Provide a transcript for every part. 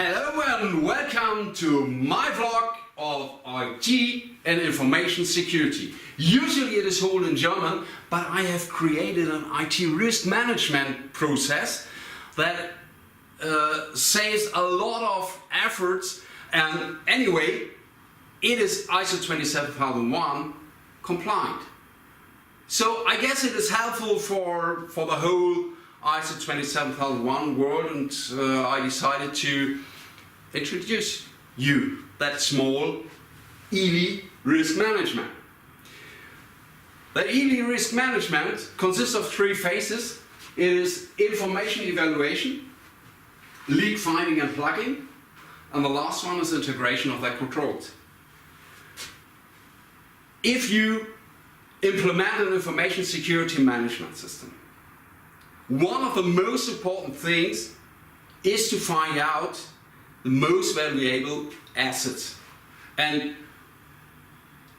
Hello and welcome to my vlog of IT and information security. Usually it is all in German, but I have created an IT risk management process that saves a lot of efforts, and anyway it is ISO 27001 compliant. So I guess it is helpful for the whole ISO 27001 world, and I decided to introduce you that small ILI Risk Management. The ILI Risk Management consists of three phases. It is information evaluation, leak finding and plugging, and the last one is integration of that controls. If you implement an information security management system, one of the most important things is to find out the most valuable assets. And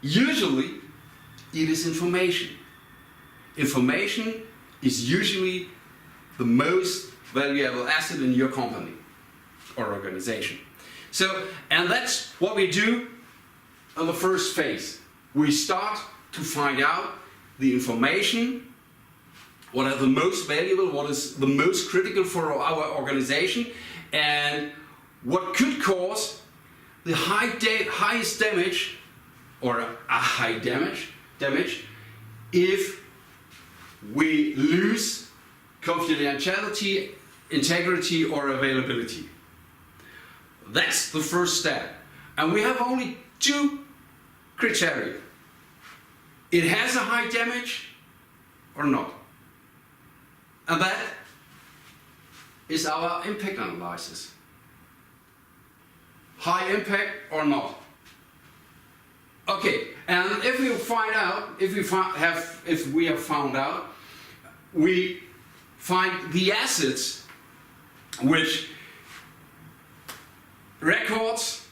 usually it is information. Information is usually the most valuable asset in your company or organization. So, and that's what we do on the first phase. We start to find out the information, what are the most valuable, what is the most critical for our organization, and what could cause the highest damage, or a high damage if we lose confidentiality, integrity, or availability. That's the first step. And we have only two criteria. It has a high damage or not. And that is our impact analysis. High impact or not. Okay, and if we find out, if we have found out, we find the assets which records,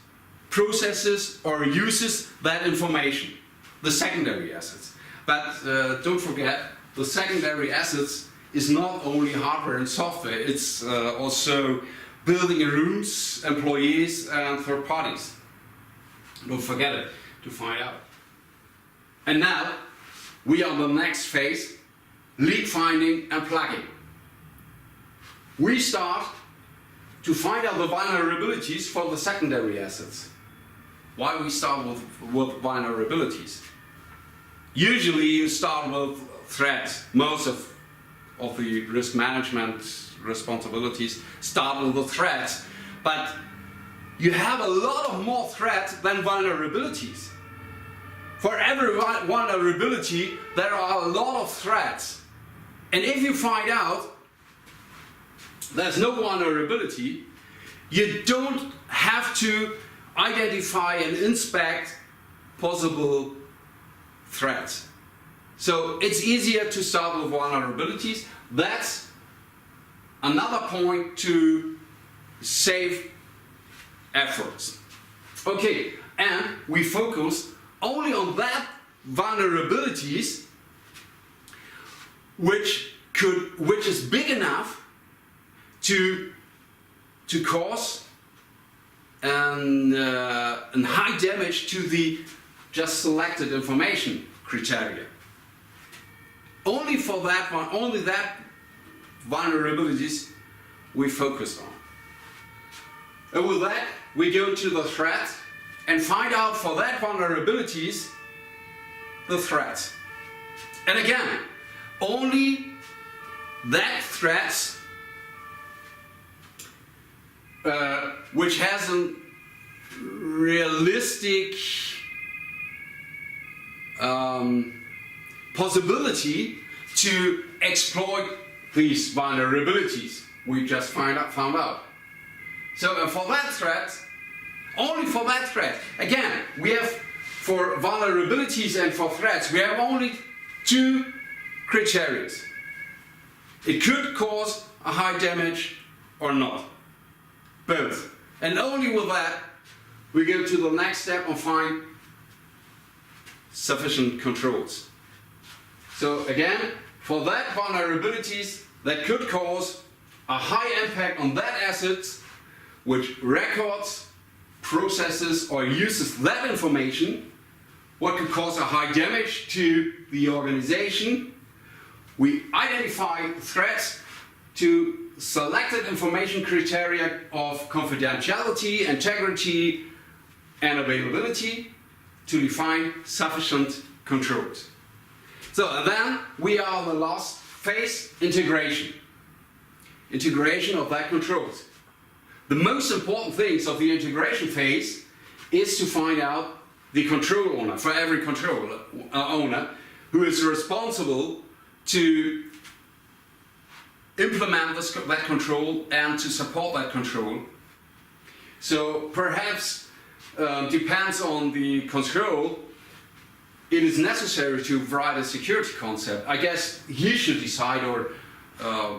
processes, or uses that information, the secondary assets. But don't forget, the secondary assets is not only hardware and software, it's also building rooms, employees, and third parties. Don't forget it to find out. And now we are on the next phase, leak finding and plugging. We start to find out the vulnerabilities for the secondary assets. Why we start with vulnerabilities? Usually you start with threats. Most of the risk management responsibilities start with the threats, but you have a lot of more threats than vulnerabilities. For every vulnerability there are a lot of threats, and if you find out there's no vulnerability, you don't have to identify and inspect possible threats. So it's easier to start with vulnerabilities. That's another point to save efforts. Okay, and we focus only on that vulnerabilities which is big enough to cause an high damage to the just selected information criteria. Only for that one, only that vulnerabilities we focus on. And with that, we go to the threat and find out for that vulnerabilities the threats. And again, only that threats which has a realistic possibility to exploit these vulnerabilities we just found out. So for that threat, only for that threat, again, we have for vulnerabilities and for threats, we have only two criteria. It could cause a high damage or not. Both. And only with that, we go to the next step and find sufficient controls. So again, for that vulnerabilities that could cause a high impact on that asset, which records, processes or uses that information, what could cause a high damage to the organization. We identify threats to selected information criteria of confidentiality, integrity and availability to define sufficient controls. So and then we are the last phase, integration. Integration of that controls. The most important things of the integration phase is to find out the control owner, for every control owner, who is responsible to implement that control and to support that control. So perhaps depends on the control, it is necessary to write a security concept. I guess he should decide, or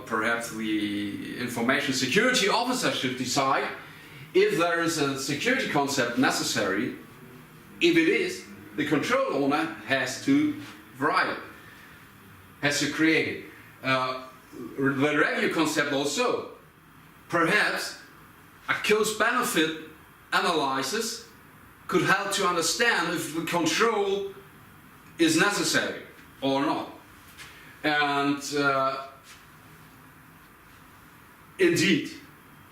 perhaps the information security officer should decide if there is a security concept necessary. If it is, the control owner has to write it, has to create it. The review concept also, perhaps a cost-benefit analysis could help to understand if the control is necessary or not. And indeed,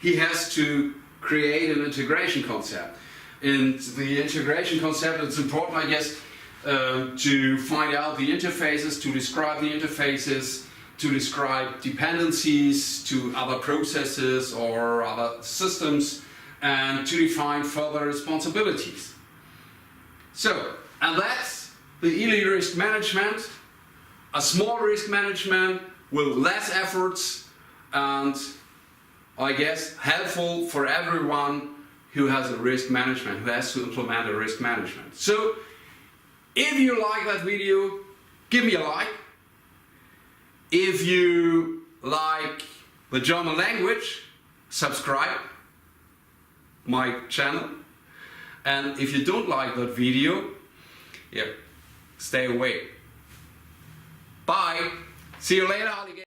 he has to create an integration concept. In the integration concept, it's important, I guess, to find out the interfaces, to describe the interfaces, to describe dependencies to other processes or other systems, and to define further responsibilities. So, and that's the ILI risk management, a small risk management with less efforts, and I guess helpful for everyone who has a risk management, who has to implement a risk management. So, if you like that video, give me a like. If you like the German language, subscribe my channel. And if you don't like that video, stay away. Bye. See you later.